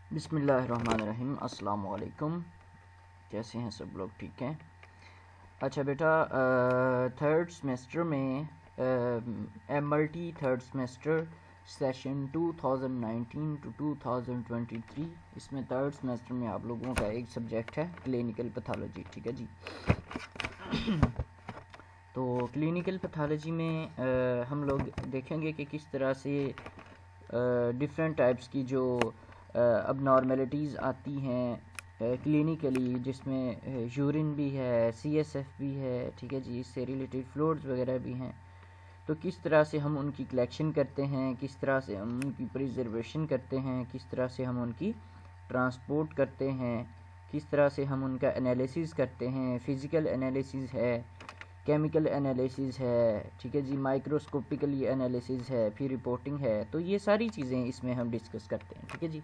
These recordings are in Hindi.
बिस्मिल्लाहिर्रहमानिर्रहीम। अस्सलाम वालेकुम। कैसे हैं सब लोग? ठीक हैं? अच्छा बेटा, थर्ड सेमेस्टर में MLT third semester session 2019 to 2023, इसमें थर्ड सेमेस्टर में आप लोगों का एक सब्जेक्ट है क्लिनिकल पैथोलॉजी। ठीक है जी। तो क्लिनिकल पैथोलॉजी में हम लोग देखेंगे कि किस तरह से डिफरेंट टाइप्स की जो अबनॉर्मेलिटीज़ आती हैं क्लिनिकली, जिसमें यूरिन भी है, सीएसएफ भी है, ठीक है जी, इससे रिलेटेड फ्लूइड्स वगैरह भी हैं। तो किस तरह से हम उनकी कलेक्शन करते हैं, किस तरह से हम उनकी प्रिजर्वेशन करते हैं, किस तरह से हम उनकी ट्रांसपोर्ट करते हैं, किस तरह से हम उनका एनालिसिस करते हैं। फ़िज़िकल एनालिसिस है, केमिकल एनालिसिस है, ठीक है जी, माइक्रोस्कोपिकली एनालिसिस है, फिर रिपोर्टिंग है। तो ये सारी चीज़ें इसमें हम डिस्कस करते हैं। ठीक है जी।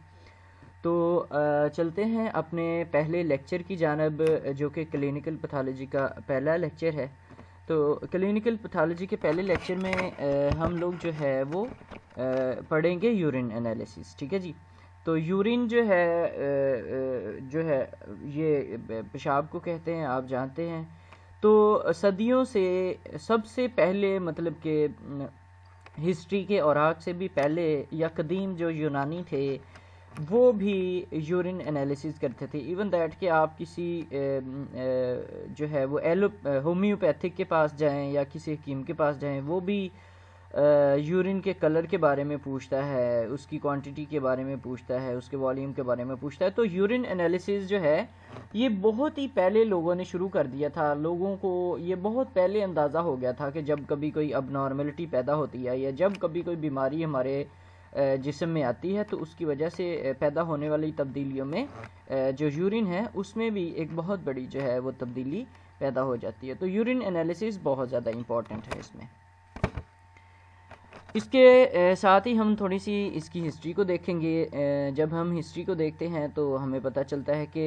तो चलते हैं अपने पहले लेक्चर की जानब, जो कि क्लिनिकल पैथोलॉजी का पहला लेक्चर है। तो क्लिनिकल पैथोलॉजी के पहले लेक्चर में हम लोग जो है वो पढ़ेंगे यूरिन एनालिसिस। ठीक है जी। तो यूरिन जो है ये पेशाब को कहते हैं, आप जानते हैं। तो सदियों से सबसे पहले, मतलब कि हिस्ट्री के औराक से भी पहले या कदीम जो यूनानी थे वो भी यूरिन एनालिसिस करते थे। इवन दैट कि आप किसी जो है वो होम्योपैथिक के पास जाएं या किसी हकीम के पास जाएं, वो भी यूरिन के कलर के बारे में पूछता है, उसकी क्वांटिटी के बारे में पूछता है, उसके वॉल्यूम के बारे में पूछता है। तो यूरिन एनालिसिस जो है ये बहुत ही पहले लोगों ने शुरू कर दिया था। लोगों को ये बहुत पहले अंदाज़ा हो गया था कि जब कभी कोई अबनॉर्मेलिटी पैदा होती है या जब कभी कोई बीमारी हमारे जिस्म में आती है, तो उसकी वजह से पैदा होने वाली तब्दीलियों में जो यूरिन है उसमें भी एक बहुत बड़ी जो है वो तब्दीली पैदा हो जाती है। तो यूरिन एनालिसिस बहुत ज़्यादा इम्पॉर्टेंट है इसमें। इसके साथ ही हम थोड़ी सी इसकी हिस्ट्री को देखेंगे। जब हम हिस्ट्री को देखते हैं तो हमें पता चलता है कि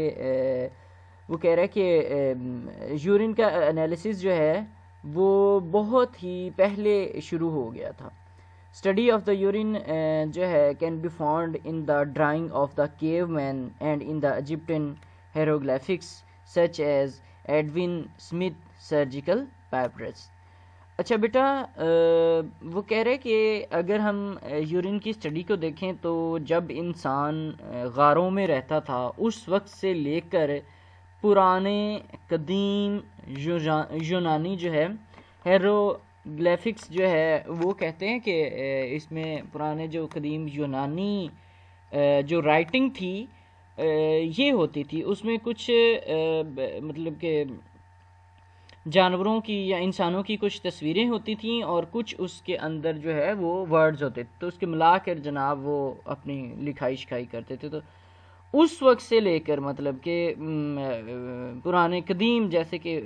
वो कह रहा है कि यूरिन का एनालिसिस जो है वो बहुत ही पहले शुरू हो गया था। स्टडी ऑफ द यूरिन जो है can be found in the drawing of the cave man and in the Egyptian hieroglyphics such as Edwin Smith surgical papyrus. अच्छा बेटा, वो कह रहे कि अगर हम यूरिन की स्टडी को देखें तो जब इंसान गारों में रहता था उस वक्त से लेकर पुराने कदीम यूनानी जो है हेरोग्लिफिक्स जो है वो कहते हैं कि इसमें पुराने जो कदीम यूनानी जो राइटिंग थी ये होती थी, उसमें कुछ मतलब कि जानवरों की या इंसानों की कुछ तस्वीरें होती थीं और कुछ उसके अंदर जो है वो वर्ड्स होते थे। तो उसके मिलाकर जनाब वो अपनी लिखाई शिखाई करते थे। तो उस वक्त से लेकर मतलब कि पुराने कदीम जैसे कि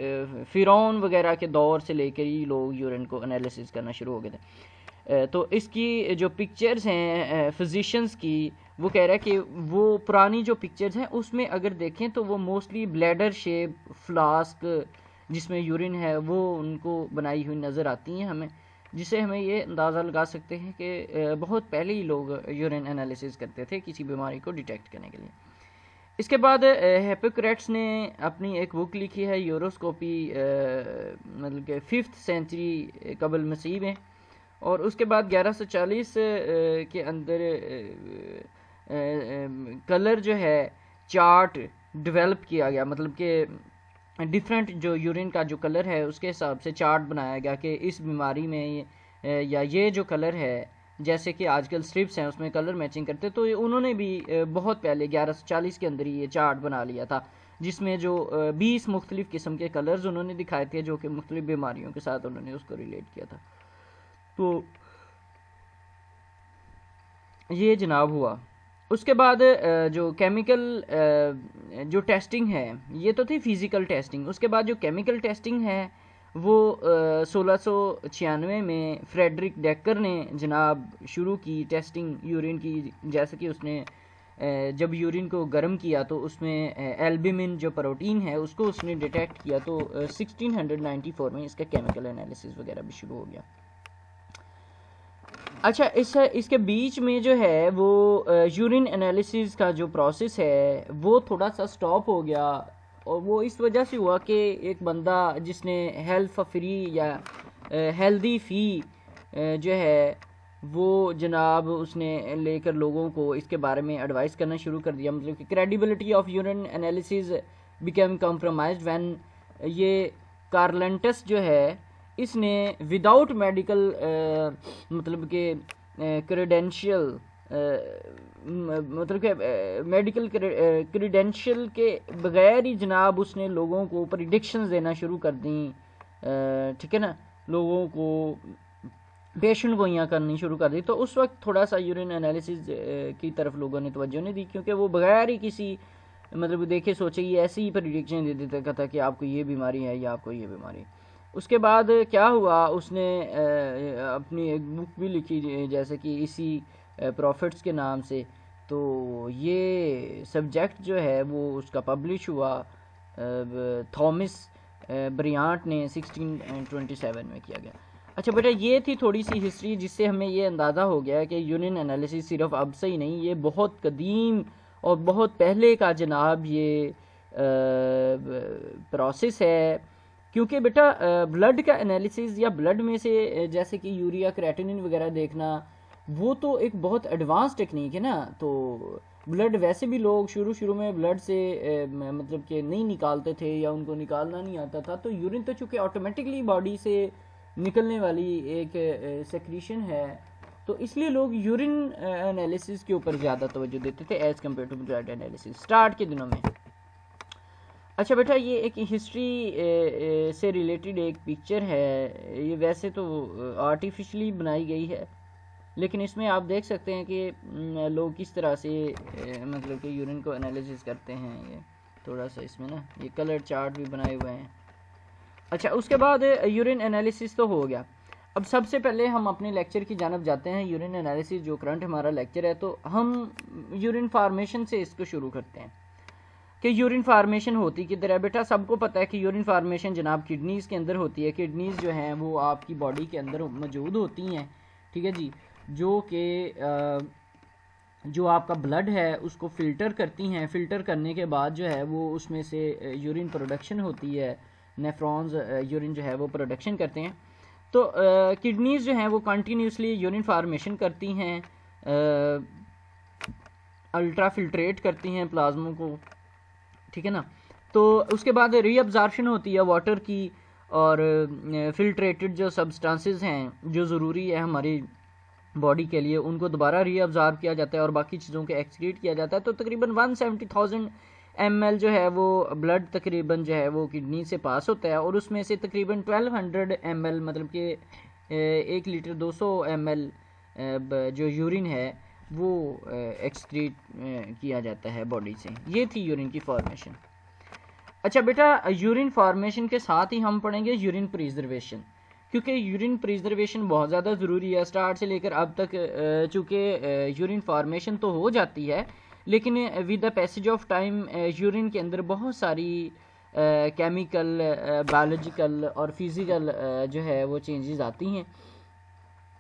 फ़िरौन वगैरह के दौर से लेकर ही लोग यूरिन को एनालिसिस करना शुरू हो गए थे। तो इसकी जो पिक्चर्स हैं फिजिशियंस की, वो कह रहा है कि वो पुरानी जो पिक्चर्स हैं उसमें अगर देखें तो वो मोस्टली ब्लैडर शेप फ्लास्क जिसमें यूरिन है वो उनको बनाई हुई नज़र आती हैं हमें, जिससे हमें ये अंदाज़ा लगा सकते हैं कि बहुत पहले ही लोग यूरिन एनालिसिस करते थे किसी बीमारी को डिटेक्ट करने के लिए। इसके बाद हिप्पोक्रेट्स ने अपनी एक बुक लिखी है यूरोस्कोपी, मतलब कि 5th सेंचुरी कबल मसीह में। और उसके बाद 1140 के अंदर कलर जो है चार्ट डेवलप किया गया, मतलब कि डिफरेंट जो यूरिन का जो कलर है उसके हिसाब से चार्ट बनाया गया कि इस बीमारी में या ये जो कलर है, जैसे कि आजकल स्ट्रिप्स हैं उसमें कलर मैचिंग करते, तो उन्होंने भी बहुत पहले 1140 के अंदर ही ये चार्ट बना लिया था, जिसमें जो 20 मुख्तलिफ किस्म के कलर्स उन्होंने दिखाए थे जो कि मुख्तलिफ बीमारियों के साथ उन्होंने उसको रिलेट किया था। तो ये जनाब हुआ। उसके बाद जो केमिकल जो टेस्टिंग है ये तो थी फिज़िकल टेस्टिंग। उसके बाद जो केमिकल टेस्टिंग है वो 1696 में फ्रेडरिक डेकर ने जनाब शुरू की टेस्टिंग यूरिन की। जैसे कि उसने जब यूरिन को गर्म किया तो उसमें एल्ब्यूमिन जो प्रोटीन है उसको उसने डिटेक्ट किया। तो 1694 में इसका केमिकल एनालिसिस वगैरह भी शुरू हो गया। अच्छा, इसके बीच में जो है वो यूरिन एनालिसिस का जो प्रोसेस है वो थोड़ा सा स्टॉप हो गया, और वो इस वजह से हुआ कि एक बंदा जिसने हेल्थ फ्री या हेल्दी फ़ी जो है वो जनाब उसने लेकर लोगों को इसके बारे में एडवाइस करना शुरू कर दिया। मतलब कि credibility of urine analysis become compromised when ये कार्लेंटस जो है इसने विदाउट मेडिकल मतलब के क्रेडेंशियल मतलब के मेडिकल क्रेडेंशियल के बगैर ही जनाब उसने लोगों को प्रिडिक्शंस देना शुरू कर दी, ठीक है ना, लोगों को पेशेंट गोइयाँ करनी शुरू कर दी। तो उस वक्त थोड़ा सा यूरिन एनालिसिस की तरफ लोगों ने तवज्जो नहीं दी, क्योंकि वो बगैर ही किसी मतलब देखे सोचे ये ऐसी ही प्रिडिक्शन दे देता था कि आपको ये बीमारी है या आपको ये बीमारी है। उसके बाद क्या हुआ, उसने अपनी एक बुक भी लिखी जैसे कि इसी प्रॉफिट्स के नाम से। तो ये सब्जेक्ट जो है वो उसका पब्लिश हुआ थॉमस ब्रियांट ने 1627 में किया गया। अच्छा बेटा, ये थी थोड़ी सी हिस्ट्री जिससे हमें ये अंदाज़ा हो गया है कि यूरिन एनालिसिस सिर्फ अब से ही नहीं, ये बहुत कदीम और बहुत पहले का जनाब ये प्रोसेस है। क्योंकि बेटा ब्लड का एनालिसिस या ब्लड में से जैसे कि यूरिया क्रेटिनिन वगैरह देखना वो तो एक बहुत एडवांस टेक्निक है ना। तो ब्लड वैसे भी लोग शुरू में ब्लड से मतलब कि नहीं निकालते थे या उनको निकालना नहीं आता था। तो यूरिन तो चूँकि ऑटोमेटिकली बॉडी से निकलने वाली एक सेक्रीशन है, तो इसलिए लोग यूरिन एनालिसिस के ऊपर ज़्यादा तवज्जो देते थे as compare to blood analysis start के दिनों में। अच्छा बेटा, ये एक हिस्ट्री से रिलेटेड एक पिक्चर है। ये वैसे तो आर्टिफिशियली बनाई गई है, लेकिन इसमें आप देख सकते हैं कि लोग किस तरह से मतलब कि यूरिन को एनालिसिस करते हैं। ये थोड़ा सा इसमें ना ये कलर चार्ट भी बनाए हुए हैं। अच्छा, उसके बाद यूरिन एनालिसिस तो हो गया। अब सबसे पहले हम अपने लेक्चर की जानब जाते हैं। यूरिन एनालिसिस जो करंट हमारा लेक्चर है, तो हम यूरिन फार्मेशन से इसको शुरू करते हैं कि यूरिन फार्मेशन होती किधर है। बेटा सबको पता है कि यूरिन फार्मेशन जनाब किडनीज़ के अंदर होती है। किडनीज़ जो हैं वो आपकी बॉडी के अंदर मौजूद होती हैं, ठीक है जी, जो कि जो आपका ब्लड है उसको फ़िल्टर करती हैं। फ़िल्टर करने के बाद जो है वो उसमें से यूरिन प्रोडक्शन होती है, नेफ्रॉन्स यूरिन जो है वो प्रोडक्शन करते हैं। तो किडनीज़ जो हैं वो कंटिन्यूसली यूरिन फार्मेशन करती हैं, अल्ट्रा फिल्ट्रेट करती हैं प्लाज्मा को, ठीक है ना। तो उसके बाद रीअब्जॉर्प्शन होती है वाटर की, और फिल्ट्रेटेड जो सब्सटेंसेस हैं जो ज़रूरी है हमारी बॉडी के लिए उनको दोबारा रीअब्जॉर्ब किया जाता है और बाकी चीज़ों के एक्सक्रीट किया जाता है। तो तकरीबन 170,000 ml जो है वो ब्लड तकरीबन जो है वो किडनी से पास होता है, और उसमें से तकरीबन 1200 ml मतलब कि 1 लीटर 200 ml जो यूरिन है वो एक्सक्रीट किया जाता है बॉडी से। ये थी यूरिन की फॉर्मेशन। अच्छा बेटा, यूरिन फॉर्मेशन के साथ ही हम पढ़ेंगे यूरिन प्रिजर्वेशन, क्योंकि यूरिन प्रिजर्वेशन बहुत ज़्यादा ज़रूरी है। स्टार्ट से लेकर अब तक चूँकि यूरिन फॉर्मेशन तो हो जाती है, लेकिन with the passage of time urine के अंदर बहुत सारी केमिकल, बायोलॉजिकल और फिज़िकल जो है वो चेंजेस आती हैं।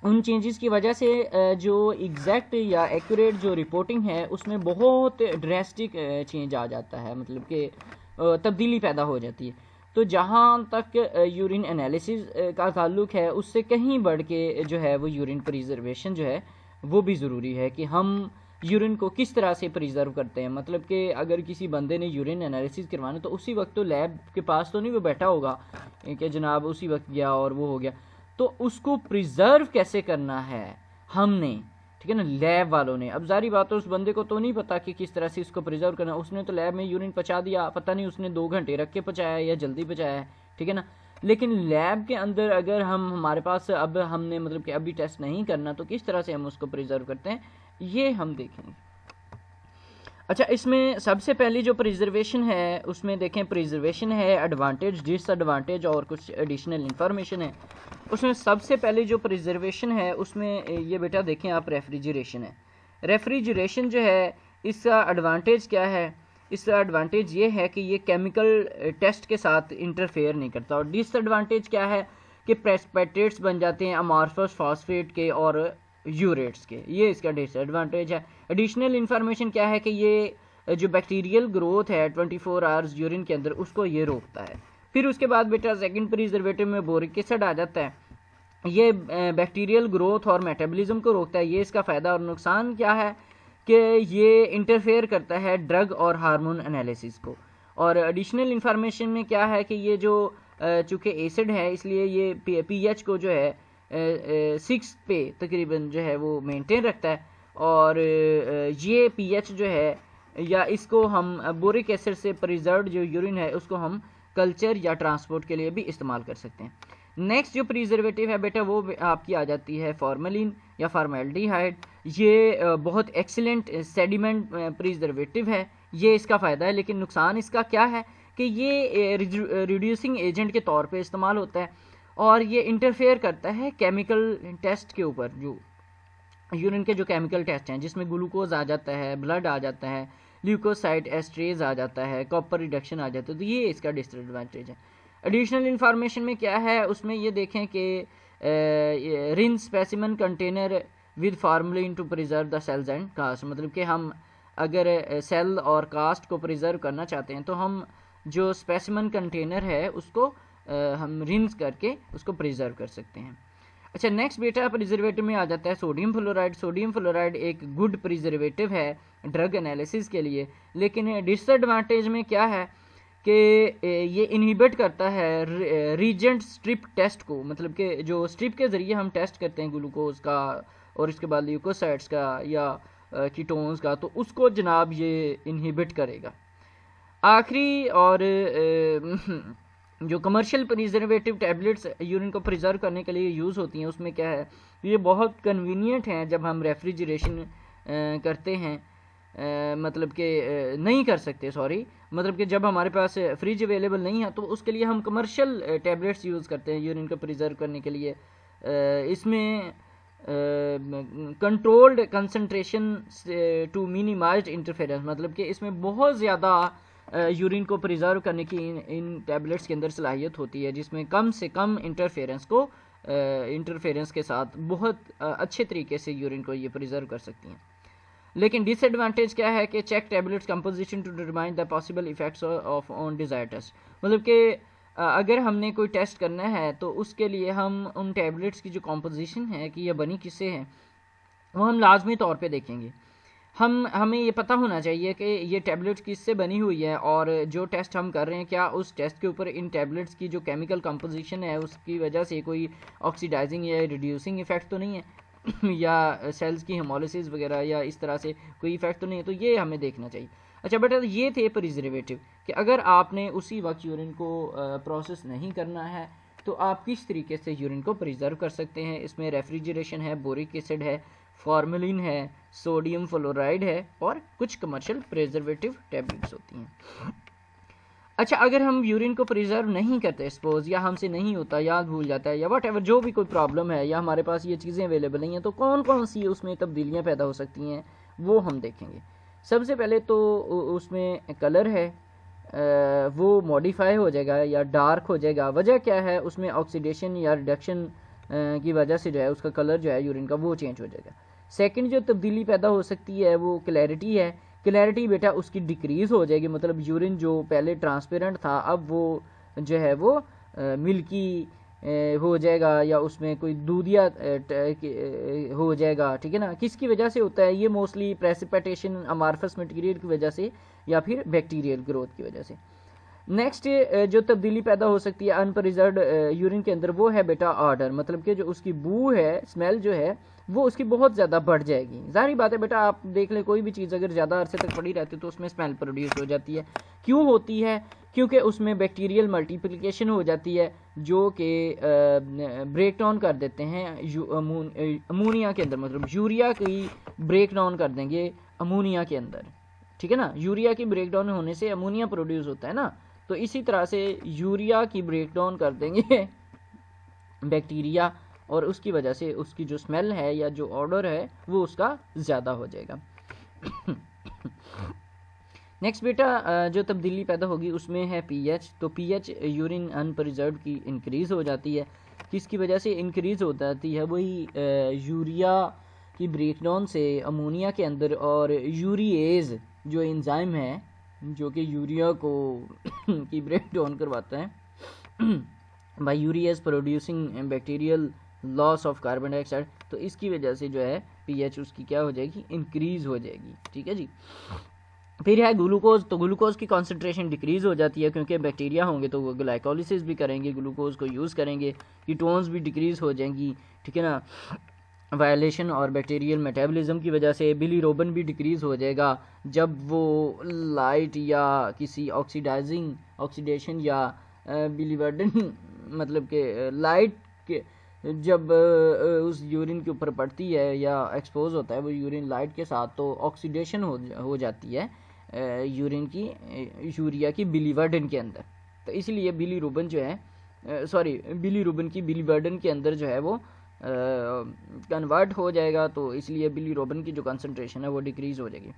उन चेंजेस की वजह से जो एग्जैक्ट या एक्यूरेट जो रिपोर्टिंग है उसमें बहुत ड्रेस्टिक चेंज आ जाता है, मतलब कि तब्दीली पैदा हो जाती है। तो जहाँ तक यूरिन एनालिसिस का ताल्लुक है उससे कहीं बढ़ के जो है वो यूरिन प्रिजर्वेशन जो है वो भी ज़रूरी है कि हम यूरिन को किस तरह से प्रिजर्व करते हैं। मतलब कि अगर किसी बंदे ने यूरिन एनालिसिस करवाना तो उसी वक्त तो लैब के पास तो नहीं वो बैठा होगा कि जनाब उसी वक्त गया और वो हो गया। तो उसको प्रिजर्व कैसे करना है हमने, ठीक है ना, लैब वालों ने। अब जारी बात है उस बंदे को तो नहीं पता कि किस तरह से इसको प्रिजर्व करना। उसने तो लैब में यूरिन पचा दिया, पता नहीं उसने 2 घंटे रख के पचाया या जल्दी पचाया है, ठीक है ना। लेकिन लैब के अंदर अगर हमारे पास अब हमने मतलब कि अभी टेस्ट नहीं करना तो किस तरह से हम उसको प्रिजर्व करते हैं ये हम देखेंगे। अच्छा, इसमें सबसे पहली जो प्रिजर्वेशन है उसमें देखें, प्रिजर्वेशन है एडवांटेज, डिसएडवांटेज और कुछ एडिशनल इंफॉर्मेशन है। उसमें सबसे पहले जो प्रिजर्वेशन है उसमें ये बेटा देखें आप, रेफ्रिजरेशन है। रेफ्रिजरेशन जो है इसका एडवांटेज क्या है? इसका एडवांटेज ये है कि ये केमिकल टेस्ट के साथ इंटरफेयर नहीं करता। और डिसएडवांटेज क्या है कि प्रेसिपिटेट्स बन जाते हैं अमॉर्फस फॉस्फेट के, और यूरेट्स के, ये इसका डिसएडवांटेज है। एडिशनल इंफॉर्मेशन क्या है कि ये जो बैक्टीरियल ग्रोथ है 24 आवर्स यूरिन के अंदर उसको ये रोकता है। फिर उसके बाद बेटा सेकंड प्रिजर्वेटिव में बोरिक एसिड आ जाता है, ये बैक्टीरियल ग्रोथ और मेटाबॉलिज्म को रोकता है। ये इसका फ़ायदा। और नुकसान क्या है कि ये इंटरफेयर करता है ड्रग और हार्मोन एनालिसिस को। और एडिशनल इंफॉर्मेशन में क्या है कि ये जो चूँकि एसिड है इसलिए ये पीएच को जो है 6 पे तकरीबन जो है वो मेंटेन रखता है। और ये पीएच जो है या इसको हम बोरिक एसिड से प्रिजर्व्ड जो यूरिन है उसको हम कल्चर या ट्रांसपोर्ट के लिए भी इस्तेमाल कर सकते हैं। नेक्स्ट जो प्रिजर्वेटिव है बेटा वो आपकी आ जाती है फॉर्मेलिन या फॉर्मेल्डिहाइड। ये बहुत एक्सीलेंट सेडिमेंट प्रिजर्वेटिव है, ये इसका फ़ायदा है। लेकिन नुकसान इसका क्या है कि ये रिड्यूसिंग एजेंट के तौर पे इस्तेमाल होता है और ये इंटरफेयर करता है केमिकल टेस्ट के ऊपर, जो यूरिन के जो केमिकल टेस्ट हैं जिसमें ग्लूकोज आ जाता है, ब्लड आ जाता है, ल्यूकोसाइड एस्ट्रेज आ जाता है, कॉपर रिडक्शन आ जाता है, तो ये इसका डिसएडवांटेज है। एडिशनल इंफॉर्मेशन में क्या है उसमें ये देखें कि रिन specimen container with formalin to preserve the cells and cast, मतलब कि हम अगर सेल और कास्ट को प्रिजर्व करना चाहते हैं तो हम जो स्पेसिमन कंटेनर है उसको हम रिंस करके उसको प्रिजर्व कर सकते हैं। अच्छा, नेक्स्ट बेटा प्रिजर्वेटिव में आ जाता है सोडियम फ्लोराइड। सोडियम फ्लोराइड एक गुड प्रिजर्वेटिव है ड्रग एनालिसिस के लिए, लेकिन डिसएडवांटेज में क्या है कि ये इनहिबिट करता है रीजेंट स्ट्रिप टेस्ट को, मतलब कि जो स्ट्रिप के ज़रिए हम टेस्ट करते हैं ग्लूकोज का और इसके बाद ल्यूकोसाइड्स का या कीटोन्स का, तो उसको जनाब ये इनहिबिट करेगा। आखिरी और जो कमर्शियल प्रिजर्वेटिव टैबलेट्स यूरिन को प्रिजर्व करने के लिए यूज़ होती हैं उसमें क्या है, ये बहुत कन्वीनियंट हैं जब हम रेफ्रिजरेशन करते हैं, मतलब कि नहीं कर सकते, सॉरी, मतलब कि जब हमारे पास फ्रिज अवेलेबल नहीं है तो उसके लिए हम कमर्शियल टैबलेट्स यूज़ करते हैं यूरिन को प्रिजर्व करने के लिए। इसमें controlled concentration to minimized interference, मतलब कि इसमें बहुत ज़्यादा यूरिन को प्रिजर्व करने की इन टैबलेट्स के अंदर सलाहियत होती है, जिसमें कम से कम इंटरफेरेंस के साथ बहुत अच्छे तरीके से यूरिन को ये प्रिजर्व कर सकती हैं। लेकिन डिसएडवांटेज क्या है कि check tablets composition to determine the possible effects of on desire test, मतलब कि अगर हमने कोई टेस्ट करना है तो उसके लिए हम उन टैबलेट्स की जो कंपोजिशन है कि ये बनी किससे है वो हम लाजमी तौर पे देखेंगे। हमें ये पता होना चाहिए कि ये टैबलेट्स किससे बनी हुई है और जो टेस्ट हम कर रहे हैं क्या उस टेस्ट के ऊपर इन टैबलेट्स की जो केमिकल कंपोजिशन है उसकी वजह से कोई ऑक्सीडाइजिंग या रिड्यूसिंग इफेक्ट तो नहीं है या सेल्स की हेमोलिसिस वगैरह या इस तरह से कोई इफेक्ट तो नहीं है, तो ये हमें देखना चाहिए। अच्छा बेटा, ये थे प्रिजर्वेटिव कि अगर आपने उसी वक्त यूरिन को प्रोसेस नहीं करना है तो आप किस तरीके से यूरिन को प्रिजर्व कर सकते हैं। इसमें रेफ्रिजरेशन है, बोरिक एसिड है, फॉर्मेलिन है, सोडियम फ्लोराइड है और कुछ कमर्शियल प्रिजर्वेटिव टैबलेट्स होती हैं। अच्छा, अगर हम यूरिन को प्रिजर्व नहीं करते सपोज, या हमसे नहीं होता, याद भूल जाता है या वट एवर, जो भी कोई प्रॉब्लम है या हमारे पास ये चीज़ें अवेलेबल नहीं हैं, तो कौन कौन सी उसमें तब्दीलियाँ पैदा हो सकती हैं वो हम देखेंगे। सबसे पहले तो उसमें कलर है वो मॉडिफाई हो जाएगा या डार्क हो जाएगा। वजह क्या है, उसमें ऑक्सीडेशन या रिडक्शन की वजह से जो है उसका कलर जो है यूरिन का वो चेंज हो जाएगा। सेकंड जो तब्दीली पैदा हो सकती है वो क्लैरिटी है। क्लैरिटी बेटा उसकी डिक्रीज़ हो जाएगी, मतलब यूरिन जो पहले ट्रांसपेरेंट था अब वो जो है वो मिल्की हो जाएगा या उसमें कोई दूधिया हो जाएगा, ठीक है ना। किसकी वजह से होता है ये? मोस्टली प्रेसिपिटेशन अमार्फस मटेरियल की वजह से या फिर बैक्टीरियल ग्रोथ की वजह से। नेक्स्ट जो तब्दीली पैदा हो सकती है अनप्रिजर्व्ड यूरिन के अंदर वो है बेटा ऑर्डर, मतलब कि जो उसकी बू है, स्मेल जो है वो उसकी बहुत ज़्यादा बढ़ जाएगी। जाहिर बात है बेटा, आप देख लें कोई भी चीज़ अगर ज़्यादा अरसे तक पड़ी रहती है तो उसमें स्मेल प्रोड्यूस हो जाती है। क्यों होती है? क्योंकि उसमें बैक्टीरियल मल्टीप्लिकेशन हो जाती है जो कि ब्रेक डाउन कर देते हैं अमोनिया के अंदर, मतलब यूरिया की ब्रेक डाउन कर देंगे अमोनिया के अंदर, ठीक है ना। यूरिया की ब्रेक डाउन होने से अमोनिया प्रोड्यूस होता है ना, तो इसी तरह से यूरिया की ब्रेक डाउन कर देंगे बैक्टीरिया और उसकी वजह से उसकी जो स्मेल है या जो ऑर्डर है वो उसका ज़्यादा हो जाएगा। नेक्स्ट बेटा जो तब्दीली पैदा होगी उसमें है पीएच। तो पीएच यूरिन अनप्रिजर्व्ड की इंक्रीज़ हो जाती है। किसकी वजह से इंक्रीज़ हो जाती है? वही यूरिया की ब्रेकडाउन से अमोनिया के अंदर, और यूरिएज जो एंजाइम है जो कि यूरिया को की ब्रेक डाउन करवाता है by urease producing bacterial loss of carbon dioxide, तो इसकी वजह से जो है पीएच उसकी क्या हो जाएगी, इंक्रीज़ हो जाएगी। ठीक है जी। फिर है ग्लूकोज, तो ग्लूकोज की कॉन्सेंट्रेशन डिक्रीज़ हो जाती है क्योंकि बैक्टीरिया होंगे तो वो ग्लाइकोलिसिस भी करेंगे, ग्लूकोज को यूज़ करेंगे, कीटोन्स भी डिक्रीज़ हो जाएंगी। ठीक है ना। वायलेशन और बैक्टीरियल मेटाबॉलिज्म की वजह से बिलीरोबिन भी डिक्रीज़ हो जाएगा जब वो लाइट या किसी ऑक्सीडेशन या बिलीवर्डन मतलब के लाइट के जब उस यूरिन के ऊपर पड़ती है या एक्सपोज होता है वो यूरिन लाइट के साथ, तो ऑक्सीडेशन हो जाती है यूरिन की यूरिया की बिलीवर्डन के अंदर। तो इसलिए बिलीरुबिन जो है बिलीरुबिन की बिलीवर्डन के अंदर जो है वो कन्वर्ट हो जाएगा, तो इसलिए बिलीरुबिन की जो कंसंट्रेशन है वो डिक्रीज़ हो जाएगी।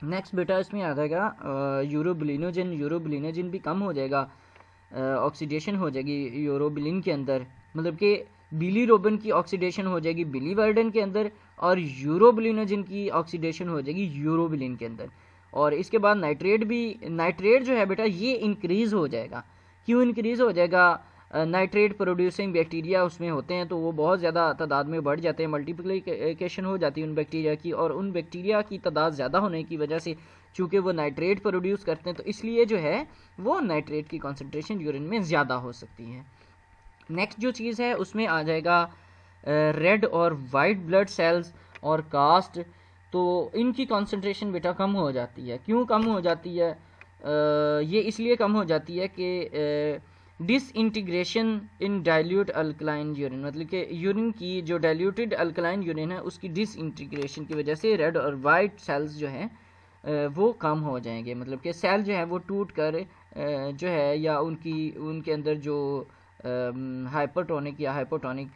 नेक्स्ट बेटा इसमें आ जाएगा यूरोबिलिनोजिन भी कम हो जाएगा, ऑक्सीडेशन हो जाएगी यूरोबिलिन के अंदर, मतलब कि बिलीरुबिन की ऑक्सीडेशन हो जाएगी बिलीवर्डन के अंदर और यूरोबिलिनोजिन की ऑक्सीडेशन हो जाएगी यूरोबिलिन के अंदर। और इसके बाद नाइट्रेट जो है बेटा ये इंक्रीज़ हो जाएगा। क्यों इंक्रीज़ हो जाएगा? नाइट्रेट प्रोड्यूसिंग बैक्टीरिया उसमें होते हैं तो वो बहुत ज़्यादा तादाद में बढ़ जाते हैं, मल्टीप्लिकेशन हो जाती है उन बैक्टीरिया की, और उन बैक्टीरिया की तादाद ज़्यादा होने की वजह से चूँकि वो नाइट्रेट प्रोड्यूस करते हैं तो इसलिए जो है वो नाइट्रेट की कॉन्सेंट्रेशन यूरिन में ज़्यादा हो सकती है। नेक्स्ट जो चीज़ है उसमें आ जाएगा रेड और वाइट ब्लड सेल्स और कास्ट, तो इनकी कॉन्सेंट्रेशन बेटा कम हो जाती है। क्यों कम हो जाती है? ये इसलिए कम हो जाती है कि डिसइंटीग्रेशन इन डाइल्यूट अल्कलाइन यूरिन, मतलब कि यूरिन की जो डाइल्यूटेड अल्कलाइन यूरिन है उसकी डिसइंटीग्रेशन की वजह से रेड और वाइट सेल्स जो हैं वो कम हो जाएंगे, मतलब कि सेल जो है वो टूट कर जो है या उनके अंदर जो हाइपरटोनिक या हाइपोटोनिक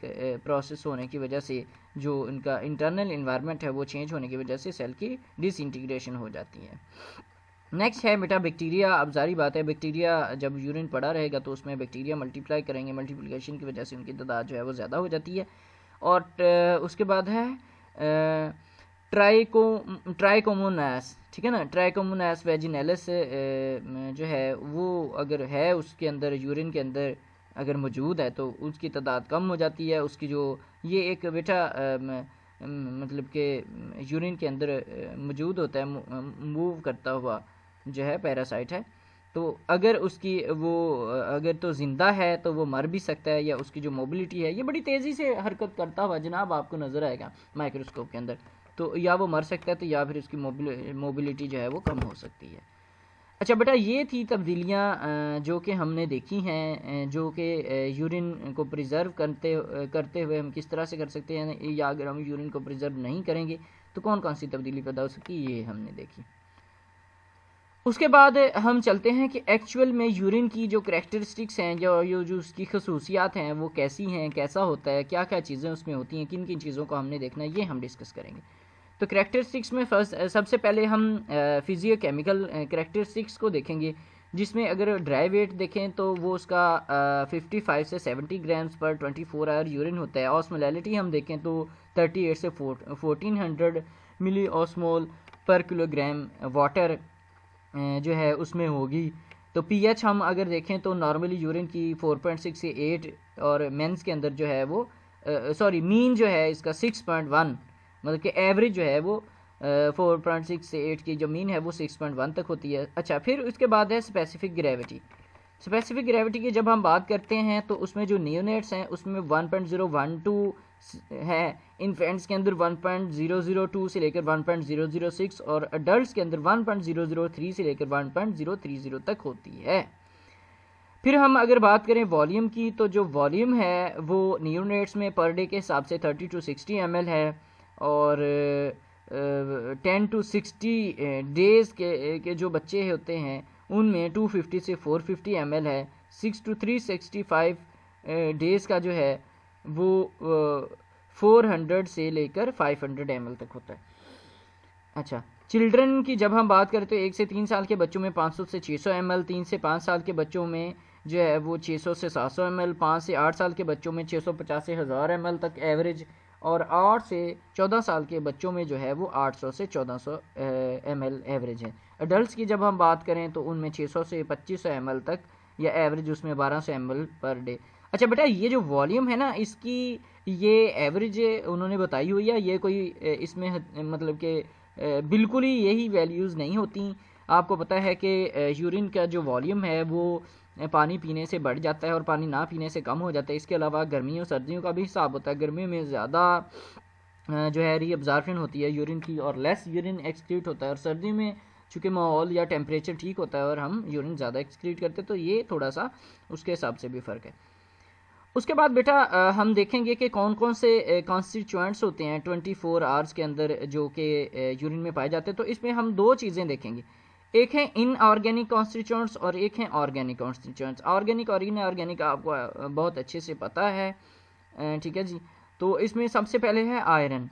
प्रोसेस होने की वजह से जो उनका इंटरनल इन्वायरमेंट है वो चेंज होने की वजह से सेल की डिसइंटीग्रेशन हो जाती है। नेक्स्ट है बेटा बैक्टीरिया। अब जारी बात है बैक्टीरिया जब यूरिन पड़ा रहेगा तो उसमें बैक्टीरिया मल्टीप्लाई करेंगे, मल्टीप्लिकेशन की वजह से उनकी तादाद जो है वो ज़्यादा हो जाती है। और उसके बाद है ट्राइकोमोनास, ठीक है ना। ट्राइकोमोनास वेजिनैलिस जो है वो अगर है उसके अंदर यूरिन के अंदर अगर मौजूद है तो उसकी तादाद कम हो जाती है। उसकी जो ये एक बेटा मतलब कि यूरिन के अंदर मौजूद होता है, मूव करता हुआ जो है पैरासाइट है, तो अगर उसकी वो अगर तो ज़िंदा है तो वो मर भी सकता है, या उसकी जो मोबिलिटी है ये बड़ी तेज़ी से हरकत करता हुआ जनाब आपको नज़र आएगा माइक्रोस्कोप के अंदर, तो या वो मर सकता है तो या फिर उसकी मोबिलिटी जो है वो कम हो सकती है। अच्छा बेटा ये थी तब्दीलियाँ जो कि हमने देखी हैं, जो कि यूरिन को प्रिज़र्व करते हुए हम किस तरह से कर सकते हैं, या अगर हम यूरिन को प्रिज़र्व नहीं करेंगे तो कौन कौन सी तब्दीली पैदा हो सकती है, ये हमने देखी। उसके बाद हम चलते हैं कि एक्चुअल में यूरिन की जो करैक्टरिस्टिक्स हैं, जो उसकी खसूसियात हैं वो कैसी हैं, कैसा होता है, क्या क्या चीज़ें उसमें होती हैं, किन किन चीज़ों को हमने देखना है, ये हम डिस्कस करेंगे। तो करैक्टरिस्टिक्स में सबसे पहले हम फिजियोकेमिकल करैक्टरिस्टिक्स को देखेंगे, जिसमें अगर ड्राई वेट देखें तो वो उसका 55 से 70 ग्राम्स पर 24 आवर यूरिन होता है। ऑस्मोलैलिटी हम देखें तो 38 से 1400 मिली ऑस्मोल पर किलोग्राम वाटर जो है उसमें होगी। तो पीएच हम अगर देखें तो नॉर्मली यूरिन की 4.6 से 8 और मेंस के अंदर जो है वो मीन जो है इसका 6.1, मतलब कि एवरेज जो है वो 4.6 से 8 की जो मीन है वो 6.1 तक होती है। अच्छा फिर उसके बाद है स्पेसिफिक ग्रेविटी। स्पेसिफिक ग्रेविटी की जब हम बात करते हैं तो उसमें जो नियोनेट्स हैं उसमें 1.012 है, इन्फेंट्स के अंदर 1.002 से लेकर 1.006 और अडल्ट के अंदर 1.003 से लेकर 1.030 तक होती है। फिर हम अगर बात करें वॉल्यूम की तो जो वॉल्यूम है वो नियोनेट्स में पर डे के हिसाब से 30 to 60 ml है, और 10 to 60 डेज़ के जो बच्चे होते हैं उनमें 250 से 450 ml है। 6 to 365 डेज़ का जो है वो 400 से लेकर 500 ml तक होता है। अच्छा चिल्ड्रन की जब हम बात करें तो 1 से 3 साल के बच्चों में 500 से 600 ml, 3 से 5 साल के बच्चों में जो है वो 600 से 700 ml, 5 से 8 साल के बच्चों में 650 से 1000 ml तक एवरेज, और 8 से 14 साल के बच्चों में जो है वो 800 से 1400 ml एवरेज है। अडल्ट की जब हम बात करें तो उनमें 600 से 2500 ml तक, या एवरेज उसमें 1200 ml पर डे। अच्छा बेटा, ये जो वॉल्यूम है ना, इसकी ये एवरेज उन्होंने बताई हुई है, ये कोई इसमें मतलब कि बिल्कुल ही यही वैल्यूज़ नहीं होती। आपको पता है कि यूरिन का जो वॉल्यूम है वो पानी पीने से बढ़ जाता है और पानी ना पीने से कम हो जाता है। इसके अलावा गर्मियों सर्दियों का भी हिसाब होता है। गर्मियों में ज़्यादा जो है रीअब्जॉर्प्शन होती है यूरिन की और लेस यूरिन एक्सक्रीट होता है, और सर्दी में चूँकि माहौल या टेम्परेचर ठीक होता है और हम यूरिन ज़्यादा एक्सक्रीट करते हैं, तो ये थोड़ा सा उसके हिसाब से भी फ़र्क है। उसके बाद बेटा हम देखेंगे कि कौन कौन से कॉन्स्टिट्यूएंट्स होते हैं 24 आवर्स के अंदर जो कि यूरिन में पाए जाते हैं। तो इसमें हम दो चीज़ें देखेंगे, एक है इनऑर्गेनिक कॉन्स्टिट्यूएंट्स और एक है ऑर्गेनिक कॉन्स्टिट्यूएंट्स। ऑर्गेनिक और इनऑर्गेनिक आपको बहुत अच्छे से पता है, ठीक है जी। तो इसमें सबसे पहले है आयरन।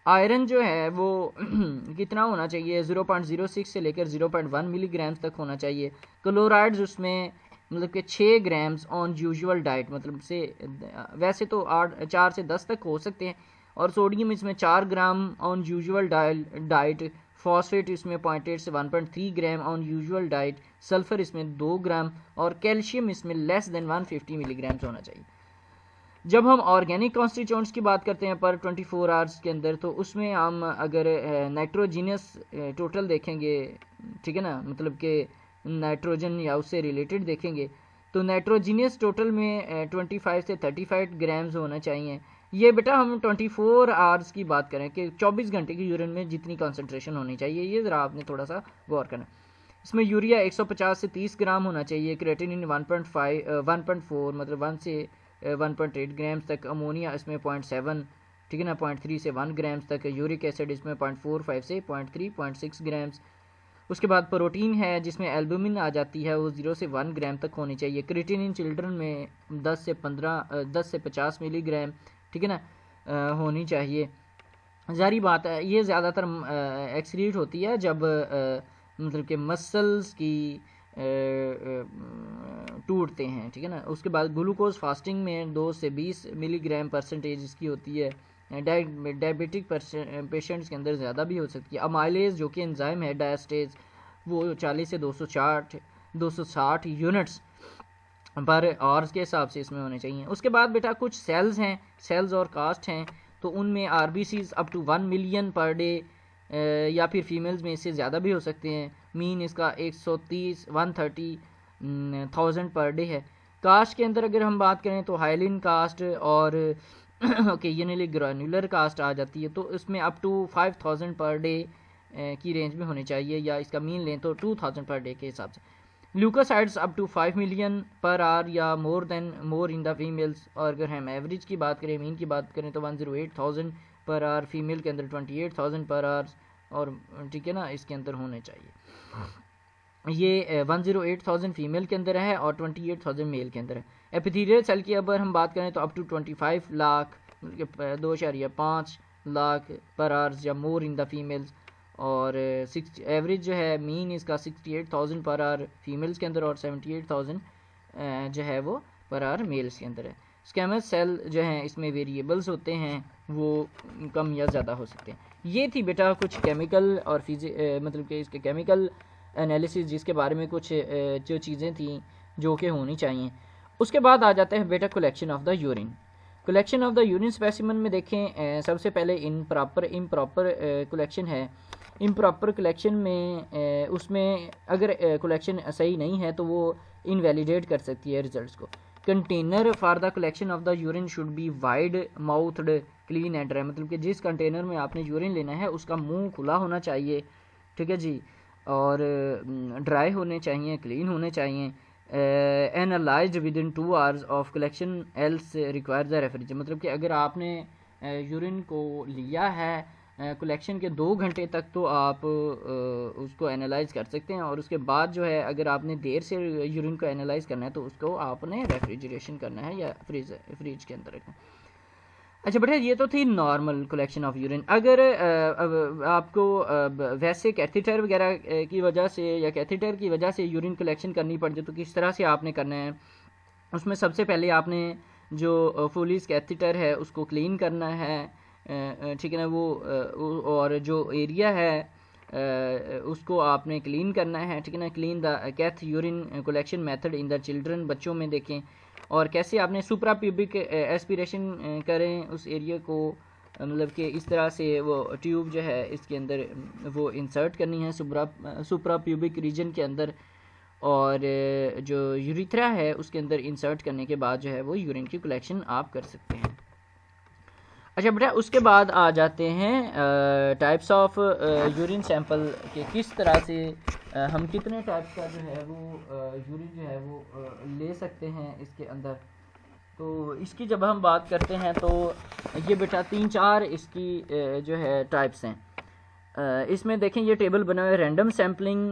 आयरन जो है वो कितना होना चाहिए, 0.06 से लेकर 0.1 मिलीग्राम्स तक होना चाहिए। क्लोराइड्स उसमें मतलब कि 6 ग्राम्स ऑन यूजुअल डाइट, मतलब से वैसे तो 4 से 10 तक हो सकते हैं। और सोडियम इसमें 4 ग्राम ऑन यूजुअल डाइट। फॉस्फेट इसमें 0.8 से 1.3 ग्राम ऑन यूजुअल डाइट। सल्फर इसमें 2 ग्राम और कैल्शियम इसमें लेस देन 150 मिलीग्राम्स होना चाहिए। जब हम ऑर्गेनिक कॉन्स्टिट्यूएंट्स की बात करते हैं पर 24 आवर्स के अंदर, तो उसमें हम अगर नाइट्रोजीनियस टोटल देखेंगे, ठीक है ना, मतलब कि नाइट्रोजन या उससे रिलेटेड देखेंगे, तो नाइट्रोजीनियस टोटल में 25 से 35 ग्राम्स होना चाहिए। ये बेटा हम 24 आवर्स की बात करें कि 24 घंटे की यूरिन में जितनी कंसंट्रेशन होनी चाहिए, ये ज़रा आपने थोड़ा सा गौर करना। इसमें यूरिया 150 से 30 ग्राम होना चाहिए, क्रेटिनिन 1.4 मतलब 1 से 1.8 ग्राम्स तक, अमोनिया इसमें 0.7, ठीक है ना, 0.3 से 1 ग्राम्स तक, यूरिक एसिड इसमें 0.45 से 0.3-0.6 ग्राम्स। उसके बाद प्रोटीन है जिसमें एल्बुमिन आ जाती है, वो 0 से 1 ग्राम तक होनी चाहिए। क्रिएटिनिन चिल्ड्रन में 10 से 50 मिलीग्राम, ठीक है ना, होनी चाहिए। जारी बात है ये ज़्यादातर एक्सक्रीट होती है जब मतलब कि मसल्स की टूटते हैं, ठीक है ना। उसके बाद ग्लूकोज फास्टिंग में 2 से 20 मिलीग्राम परसेंटेज इसकी होती है। डायबिटिक पेशेंट्स के अंदर ज़्यादा भी हो सकती है। अमाइलेज जो कि एंजाइम है डायस्टेज, वो 40 से 260 यूनिट्स पर आवर्स के हिसाब से इसमें होने चाहिए। उसके बाद बेटा कुछ सेल्स हैं, सेल्स और कास्ट हैं, तो उनमें RBCs up to 1 million per day, या फिर फीमेल्स में इससे ज़्यादा भी हो सकते हैं। मीन इसका 130,000 पर डे है। कास्ट के अंदर अगर हम बात करें तो हाइलिन कास्ट और ओकेजनली ग्रैन्युलर कास्ट आ जाती है, तो इसमें अप टू 5000 पर डे की रेंज में होने चाहिए, या इसका मीन लें तो 2000 पर डे के हिसाब से। Leukocytes up to 5 million per hour or more in the females. और अगर हम एवरेज की बात करें, मीन की बात करें, तो 108,000 पर आवर, फीमेल के अंदर 28,000 पर आवर, और ठीक है ना, इसके अंदर होने चाहिए। ये 108,000 फीमेल के अंदर है और 28,000 मेल के अंदर है। एपिथेलियल सेल की अगर हम बात करें तो अप टू 25 लाख 2.5 लाख पर आवर्स या मोर इन द फीमेल्स। और एवरेज जो है मीन इसका 68,000 पर आवर फीमेल्स के अंदर और 78,000 जो है वो पर आवर मेल्स के अंदर है। स्कैमस सेल जो हैं इसमें वेरिएबल्स होते हैं, वो कम या ज़्यादा हो सकते हैं। ये थी बेटा कुछ केमिकल और मतलब कि इसके केमिकल एनालिसिस, जिसके बारे में कुछ जो चीज़ें थी जो कि होनी चाहिए। उसके बाद आ जाता है बेटा collection of the urine. Collection of the urine specimen में देखें, सबसे पहले इम्प्रॉपर कलेक्शन है। इम्प्रॉपर कलेक्शन में उसमें अगर कलेक्शन सही नहीं है तो वो इनवैलिडेट कर सकती है रिजल्ट्स को। Container for the collection of the urine should be wide mouthed clean and dry, मतलब कि जिस कंटेनर में आपने यूरिन लेना है उसका मुंह खुला होना चाहिए, ठीक है जी, और ड्राई होने चाहिए, क्लीन होने चाहिए। Analysed with in 2 hours of collection else require the refrigerator, मतलब कि अगर आपने यूरिन को लिया है कलेक्शन के 2 घंटे तक तो आप उसको एनालाइज कर सकते हैं, और उसके बाद जो है अगर आपने देर से यूरिन को एनालाइज करना है तो उसको आपने रेफ्रिजरेशन करना है या फ्रिज के अंदर रखना है। अच्छा बेटा, ये तो थी नॉर्मल कलेक्शन ऑफ यूरिन। अगर आपको वैसे कैथेटर वगैरह की वजह से या कैथेटर की वजह से यूरिन कलेक्शन करनी पड़ जाए तो किस तरह से आपने करना है, उसमें सबसे पहले आपने जो फुलीस कैथेटर है उसको क्लीन करना है, ठीक है ना, वो और जो एरिया है उसको आपने क्लीन करना है, ठीक है ना। Clean the catch urine collection method in the children, बच्चों में देखें, और कैसे आपने सुप्रा प्यूबिक एस्पिरेशन करें उस एरिया को, मतलब कि इस तरह से वो ट्यूब जो है इसके अंदर वो इंसर्ट करनी है सुप्रा प्यूबिक रीजन के अंदर, और जो यूरिथ्रा है उसके अंदर इंसर्ट करने के बाद जो है वो यूरिन की कलेक्शन आप कर सकते हैं। अच्छा बेटा, उसके बाद आ जाते हैं टाइप्स ऑफ यूरिन सैंपल के, किस तरह से हम कितने टाइप्स का जो है वो यूरिन जो है वो ले सकते हैं इसके अंदर। तो इसकी जब हम बात करते हैं तो ये बेटा 3-4 इसकी जो है टाइप्स हैं। इसमें देखें ये टेबल बना हुआ है, रैंडम सैम्पलिंग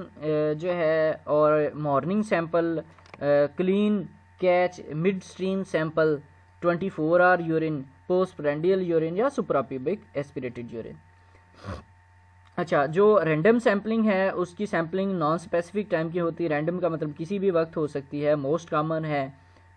जो है, और morning sample, clean catch, mid stream sample, 24 hour urine, post prandial urine या सुप्राप्यूबिक एस्पिरेटेड यूरिन। अच्छा, जो रैंडम सैम्पलिंग है उसकी सैम्पलिंग नॉन स्पेसिफिक टाइम की होती है। रैंडम का मतलब किसी भी वक्त हो सकती है, मोस्ट कॉमन है,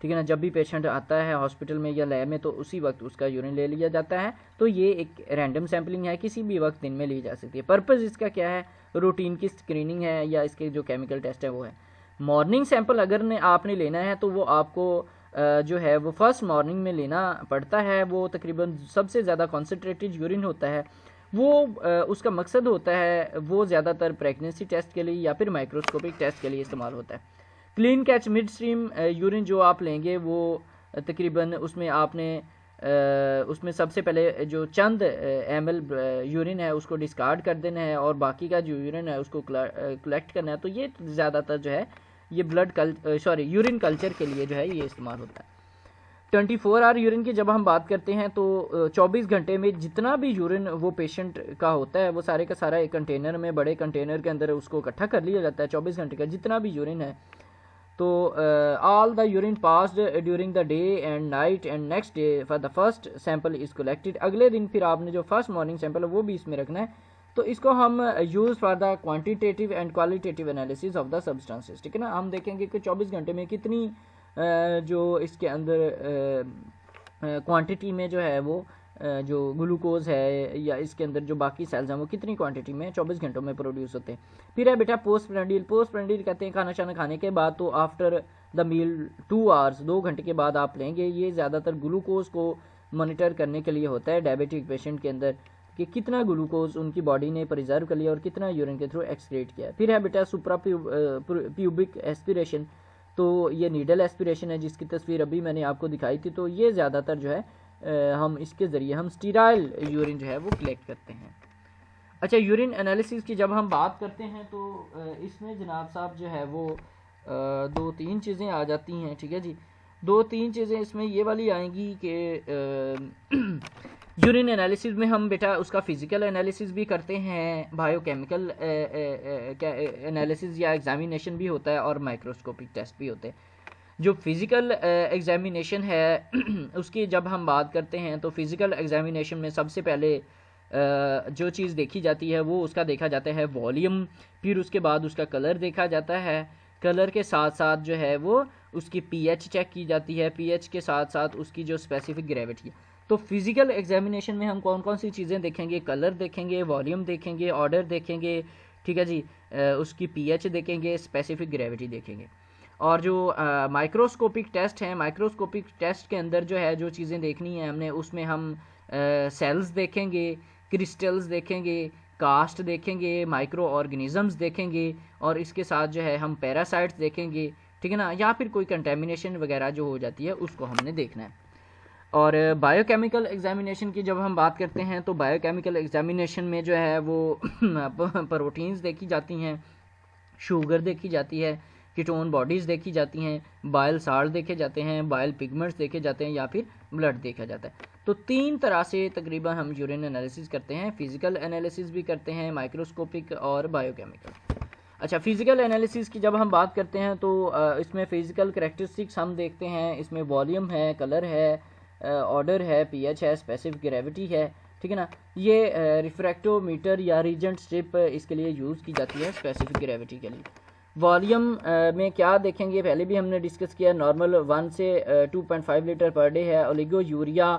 ठीक है ना। जब भी पेशेंट आता है हॉस्पिटल में या लैब में तो उसी वक्त उसका यूरिन ले लिया जाता है, तो ये एक रैंडम सैम्पलिंग है, किसी भी वक्त दिन में ली जा सकती है। पर्पज़ इसका क्या है, रूटीन की स्क्रीनिंग है या इसके जो केमिकल टेस्ट है वो है। मॉर्निंग सैंपल अगर आपने लेना है तो वो आपको जो है वो फर्स्ट मॉर्निंग में लेना पड़ता है। वो तकरीबन सबसे ज़्यादा कॉन्सेंट्रेटेड यूरिन होता है। वो उसका मकसद होता है, वो ज़्यादातर प्रेगनेंसी टेस्ट के लिए या फिर माइक्रोस्कोपिक टेस्ट के लिए इस्तेमाल होता है। Clean catch mid stream urine जो आप लेंगे वो तकरीबन उसमें आपने उसमें सबसे पहले जो चंद ml यूरिन है उसको डिस्कार्ड कर देना है, और बाकी का जो यूरिन है उसको कलेक्ट करना है। तो ये ज़्यादातर जो है ये यूरिन कल्चर के लिए जो है ये इस्तेमाल होता है। 24 आवर यूरिन की जब हम बात करते हैं तो 24 घंटे में जितना भी यूरिन वो पेशेंट का होता है वो सारे का सारा एक कंटेनर में, बड़े कंटेनर के अंदर उसको इकट्ठा कर लिया जाता है। 24 घंटे का जितना भी यूरिन है, तो all the urine passed during the day and night and next day for the first sample is collected. अगले दिन फिर आपने जो फर्स्ट मॉर्निंग सैंपल है वो भी इसमें रखना है। तो इसको हम use for the quantitative and qualitative analysis of the substances, ठीक है ना। हम देखेंगे कि 24 घंटे में कितनी जो इसके अंदर क्वांटिटी में जो है वो जो ग्लूकोज है या इसके अंदर जो बाकी सेल्स हैं वो कितनी क्वांटिटी में 24 घंटों में प्रोड्यूस होते हैं। फिर है बेटा पोस्ट प्रेंडियल। पोस्ट प्रेंडियल कहते हैं खाना शाना खाने के बाद, तो आफ्टर द मील 2 आवर्स, 2 घंटे के बाद आप लेंगे। ये ज़्यादातर ग्लूकोज को मॉनिटर करने के लिए होता है डायबिटिक पेशेंट के अंदर, कि कितना ग्लूकोज उनकी बॉडी ने प्रिजर्व कर लिया और कितना यूरिन के थ्रू एक्सक्रीट किया। फिर है बेटा सुप्रा प्यूबिक एस्पिरेशन। तो ये नीडल एस्पिरेशन है जिसकी तस्वीर अभी मैंने आपको दिखाई थी। तो ये ज़्यादातर जो है हम इसके ज़रिए हम स्टीराइल यूरिन जो है वो कलेक्ट करते हैं। अच्छा, यूरिन एनालिसिस की जब हम बात करते हैं तो इसमें जनाब साहब जो है वो 2-3 चीज़ें आ जाती हैं, ठीक है जी। 2-3 चीज़ें इसमें ये वाली आएंगी कि यूरिन एनालिसिस में हम बेटा उसका फ़िज़िकल एनालिसिस भी करते हैं, बायोकेमिकल एनालिसिस या एग्जामिनेशन भी होता है, और माइक्रोस्कोपिक टेस्ट भी होते हैं। जो फ़िज़िकल एग्जामिनेशन है उसकी जब हम बात करते हैं तो फ़िज़िकल एग्जामिनेशन में सबसे पहले जो चीज़ देखी जाती है वो उसका देखा जाता है वॉल्यूम। फिर उसके बाद उसका कलर देखा जाता है। कलर के साथ साथ जो है वो उसकी pH चेक की जाती है। pH के साथ साथ उसकी जो स्पेसिफिक ग्रेविटी है। तो फिज़िकल एग्जामिनेशन में हम कौन कौन सी चीज़ें देखेंगे, कलर देखेंगे, वॉल्यूम देखेंगे, ऑर्डर देखेंगे, ठीक है जी, उसकी pH देखेंगे, स्पेसिफिक ग्रेविटी देखेंगे। और जो माइक्रोस्कोपिक टेस्ट हैं, माइक्रोस्कोपिक टेस्ट के अंदर जो है जो चीज़ें देखनी है हमने, उसमें हम सेल्स देखेंगे, क्रिस्टल्स देखेंगे, कास्ट देखेंगे, माइक्रो ऑर्गेनिजम्स देखेंगे, और इसके साथ जो है हम पैरासाइट्स देखेंगे, ठीक है ना, या फिर कोई कंटेमिनेशन वगैरह जो हो जाती है उसको हमने देखना है। और बायोकेमिकल एग्जामिनेशन की जब हम बात करते हैं तो बायोकेमिकल एग्जामिनेशन में जो है वो प्रोटीन्स देखी जाती हैं, शुगर देखी जाती है, कीटोन बॉडीज़ देखी जाती हैं, बाइल साल्ट देखे जाते हैं, बाइल पिगमेंट्स देखे जाते हैं, या फिर ब्लड देखा जाता है। तो 3 तरह से तकरीबन हम यूरिन एनालिसिस करते हैं। फ़िज़िकल एनालिसिस भी करते हैं, माइक्रोस्कोपिक और बायोकेमिकल। अच्छा, फ़िज़िकल एनालिसिस की जब हम बात करते हैं तो इसमें फ़िज़िकल करैक्टरिस्टिक्स हम देखते हैं। इसमें वॉल्यूम है, कलर है, ऑर्डर है, pH है, स्पेसिफिक ग्रेविटी है, ठीक है ना। ये रिफ्रैक्टोमीटर या रीजेंट स्ट्रिप इसके लिए यूज़ की जाती है स्पेसिफिक ग्रेविटी के लिए। वॉल्यूम में क्या देखेंगे, पहले भी हमने डिस्कस किया, नॉर्मल 1 से 2.5 लीटर पर डे है। ओलिगो यूरिया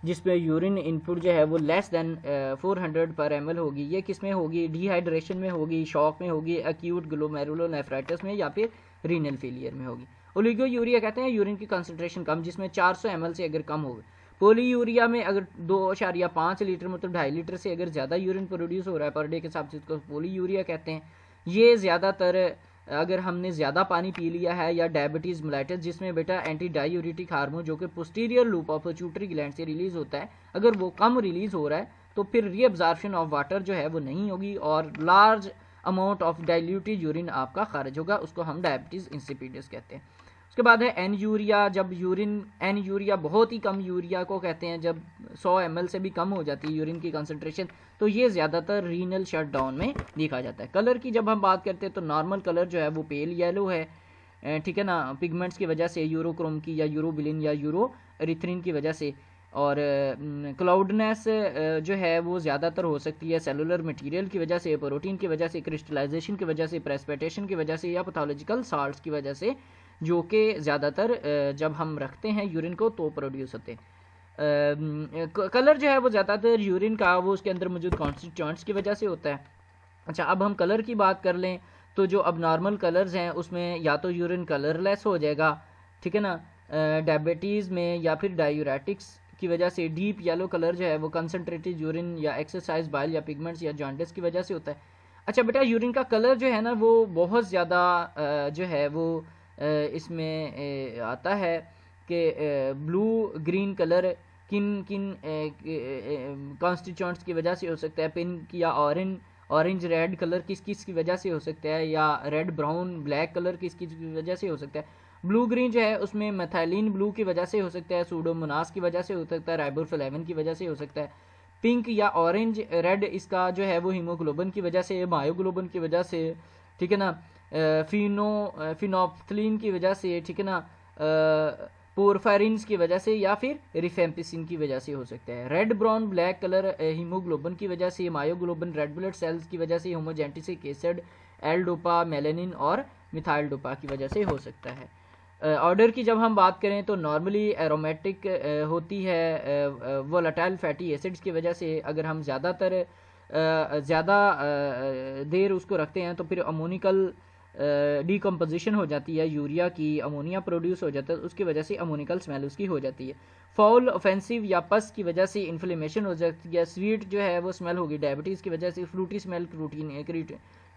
जिसमें यूरिन इनपुट जो है वो लेस दैन 400 पर ml होगी। ये किस में होगी? डिहाइड्रेशन में होगी, शॉक में होगी, एक्यूट ग्लोमेरुलोनेफ्राइटिस में, या फिर रीनल फेलियर में होगी। ओलिगोयूरिया कहते हैं यूरिन की कंसंट्रेशन कम, जिसमें 400 ml से अगर कम होगी। पोलीयूरिया में अगर 2.5 लीटर मतलब 2.5 लीटर से अगर ज़्यादा यूरिन प्रोड्यूस हो रहा है पर डे के हिसाब से, इसको पोलीयूरिया कहते हैं। ये ज़्यादातर अगर हमने ज़्यादा पानी पी लिया है, या डायबिटीज़ मेलाइटिस जिसमें बेटा एंटी डायूरिटिक हार्मोन जो कि posterior loop of pituitary gland से रिलीज़ होता है, अगर वो कम रिलीज़ हो रहा है तो फिर रीअब्जॉर्प्शन ऑफ वाटर जो है वो नहीं होगी और large amount of diluted urine आपका खारिज होगा, उसको हम डायबिटीज़ इंसिपिडस कहते हैं। उसके बाद है एनयूरिया। जब यूरिन एनयूरिया बहुत ही कम यूरिया को कहते हैं, जब 100 ml से भी कम हो जाती है यूरिन की कंसंट्रेशन, तो ये ज़्यादातर रीनल शटडाउन में देखा जाता है। कलर की जब हम बात करते हैं तो नॉर्मल कलर जो है वो पेल येलो है, ठीक है ना, पिगमेंट्स की वजह से, यूरोक्रोम की या यूरोबिलिन या यूरोएरिथ्रिन की वजह से। और क्लाउडनेस जो है वो ज़्यादातर हो सकती है सेलुलर मटेरियल की वजह से, प्रोटीन की वजह से, क्रिस्टलाइजेशन की वजह से, प्रेसिपिटेशन की वजह से, या पैथोलॉजिकल साल्ट्स की वजह से, जो कि ज़्यादातर जब हम रखते हैं यूरिन को तो प्रोड्यूस होते हैं। कलर जो है वो ज़्यादातर यूरिन का वो उसके अंदर मौजूद कॉन्स्टिट्यूएंट्स की वजह से होता है। अच्छा, अब हम कलर की बात कर लें तो जो अब नॉर्मल कलर्स हैं उसमें या तो यूरिन कलरलेस हो जाएगा, ठीक है ना, डायबिटीज़ में, या फिर डायूरेटिक्स की वजह से। डीप येलो कलर जो है वो कंसनट्रेटेड यूरिन या एक्सरसाइज बाइल या पिगमेंट्स या जॉन्डिस की वजह से होता है। अच्छा बेटा, यूरिन का कलर जो है ना वो बहुत ज़्यादा जो है वो इसमें आता है कि ब्लू ग्रीन कलर किन किन कॉन्स्टिट्यूएंट्स की वजह से हो सकता है। पिंक या ऑरेंज रेड कलर किस किस की वजह से हो सकता है, या रेड ब्राउन ब्लैक कलर किस किस की वजह से हो सकता है। ब्लू ग्रीन जो है उसमें मेथाइलिन ब्लू की वजह से हो सकता है, सूडोमोनास की वजह से हो सकता है, राइबोफ्लेविन की वजह से हो सकता है। पिंक या ऑरेंज रेड इसका जो है वो हीमोग्लोबिन की वजह से, मायोग्लोबिन की वजह से, ठीक है ना, फिनोफ्थलीन की वजह से, ठीक है ना, पोरफायरिन्स की वजह से, या फिर रिफेम्पिसिन की वजह से हो सकता है। Red brown black colour haemoglobin की वजह से, मायोग्लोबिन रेड ब्लड सेल्स की वजह से, होमोजेंटिसिक एसिड एल डोपा मेलानिन और मिथाइल डोपा की वजह से हो सकता है। ऑर्डर की जब हम बात करें तो नॉर्मली एरोमेटिक होती है वोलेटाइल फैटी एसिड्स की वजह से। अगर हम ज़्यादा देर उसको रखते हैं तो फिर अमोनिकल डीकम्पोजिशन हो जाती है यूरिया की, अमोनिया प्रोड्यूस हो जाता है, उसकी वजह से अमोनिकल स्मेल उसकी हो जाती है। फाउल ऑफेंसिव या पस की वजह से इन्फ्लेमेशन हो जाती है। स्वीट जो है वो स्मेल होगी डायबिटीज़ की वजह से। फ्रूटी स्मेल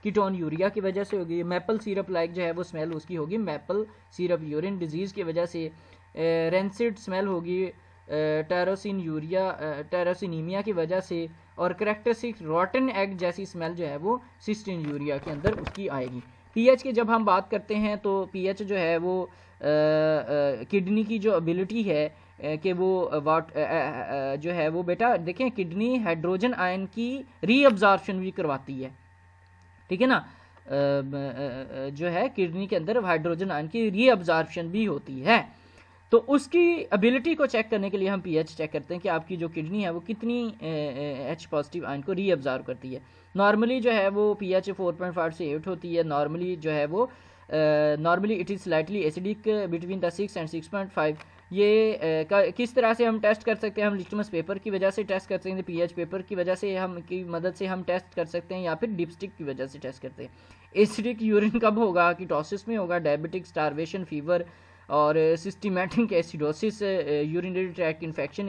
कीटोन यूरिया की वजह से होगी। मैपल सिरप लाइक जो है वो स्मेल उसकी होगी मैपल सिरप यूरिन डिजीज़ की वजह से। रेंसिड स्मेल होगी टेरोसिनीमिया की वजह से। और करेक्टरिस्टिक रॉटन एग जैसी स्मेल जो है वो सिस्टीन यूरिया के अंदर उसकी आएगी। पीएच की जब हम बात करते हैं तो पीएच जो है वो किडनी की जो एबिलिटी है कि वो जो है वो बेटा देखें, किडनी हाइड्रोजन आयन की रीअब्जॉर्प्शन भी करवाती है, ठीक है ना, जो है किडनी के अंदर हाइड्रोजन आयन की रीअब्जॉर्प्शन भी होती है। तो उसकी एबिलिटी को चेक करने के लिए हम पीएच चेक करते हैं कि आपकी जो किडनी है वो कितनी एच पॉजिटिव आयन को रीअब्जॉर्ब करती है। नॉर्मली जो है वो पीएच 4.5 से 8 होती है। नॉर्मली जो है वो normally it is slightly acidic between the 6 and 6.5। ये किस तरह से हम टेस्ट कर सकते हैं? हम लिटमस पेपर की वजह से टेस्ट कर सकते हैं, पीएच पेपर की वजह से हम की मदद से हम टेस्ट कर सकते हैं, या फिर डिपस्टिक की वजह से टेस्ट करते हैं। एसिडिक यूरिन कब होगा? कीटोसिस में होगा, डायबिटिक, स्टारवेशन, फीवर और systematic acidosis, urinary tract infection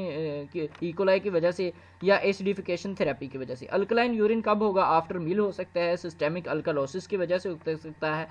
E coli की वजह से, या एसिडिफिकेशन थेरेपी की वजह से। अल्कलाइन यूरिन कब होगा? आफ्टर मील हो सकता है, सिस्टेमिक अल्कलोसिस की वजह से हो सकता है,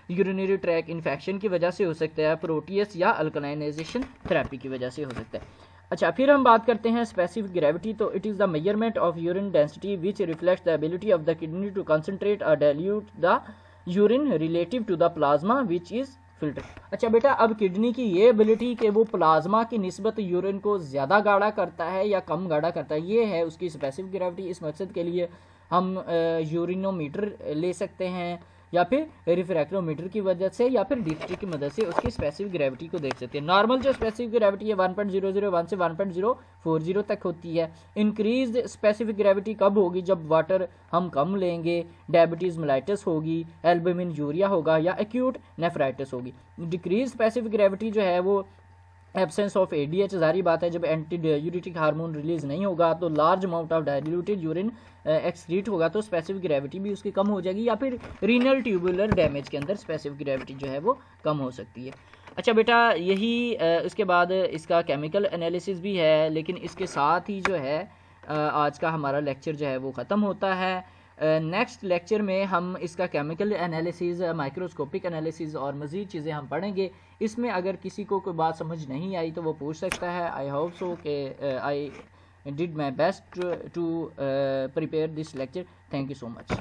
यूरिनरी ट्रैक इन्फेक्शन की वजह से हो सकता है, प्रोटीएस या अल्कलाइनाइजेशन थेरेपी की वजह से हो सकता है। अच्छा, फिर हम बात करते हैं स्पेसिफिक ग्रेविटी। तो it is the measurement of urine density which reflects the ability of the kidney to concentrate or dilute the urine relative to the plasma which is filter. अच्छा बेटा, अब किडनी की ये एबिलिटी कि वो प्लाज्मा की निस्बत यूरिन को ज़्यादा गाढ़ा करता है या कम गाढ़ा करता है, ये है उसकी स्पेसिफिक ग्रेविटी। इस मकसद के लिए हम यूरिनोमीटर ले सकते हैं, या फिर रिफ्रैक्टोमीटर की वजह से, या फिर डिप्स्टिक की मदद से उसकी स्पेसिफिक ग्रेविटी को देख सकते हैं। नॉर्मल जो स्पेसिफिक ग्रेविटी है 1.001 से 1.040 तक होती है। इंक्रीज स्पेसिफिक ग्रेविटी कब होगी? जब वाटर हम कम लेंगे, डायबिटीज़ मेलाइटिस होगी, एल्बुमिन यूरिया होगा, या एक्यूट नेफ्राइटिस होगी। डिक्रीज स्पेसिफिक ग्रेविटी जो है वो एब्सेंस ऑफ एडीएच, जारी बात है जब एंटी यूरिटिक हार्मोन रिलीज नहीं होगा तो large amount of diluted urine excrete होगा, तो स्पेसिफिक ग्रेविटी भी उसकी कम हो जाएगी, या फिर रीनल ट्यूबुलर डैमेज के अंदर स्पेसिफिक ग्रेविटी जो है वो कम हो सकती है। अच्छा बेटा, यही इसके बाद इसका केमिकल एनालिसिस भी है, लेकिन इसके साथ ही जो है आज का हमारा लेक्चर जो है वो ख़त्म होता है। नेक्स्ट लेक्चर में हम इसका केमिकल एनालिसिस, माइक्रोस्कोपिक एनालिसिस और मज़ीद चीज़ें हम पढ़ेंगे। इसमें अगर किसी को कोई बात समझ नहीं आई तो वो पूछ सकता है। आई होप सो कि I did my best to prepare this lecture. Thank you so much.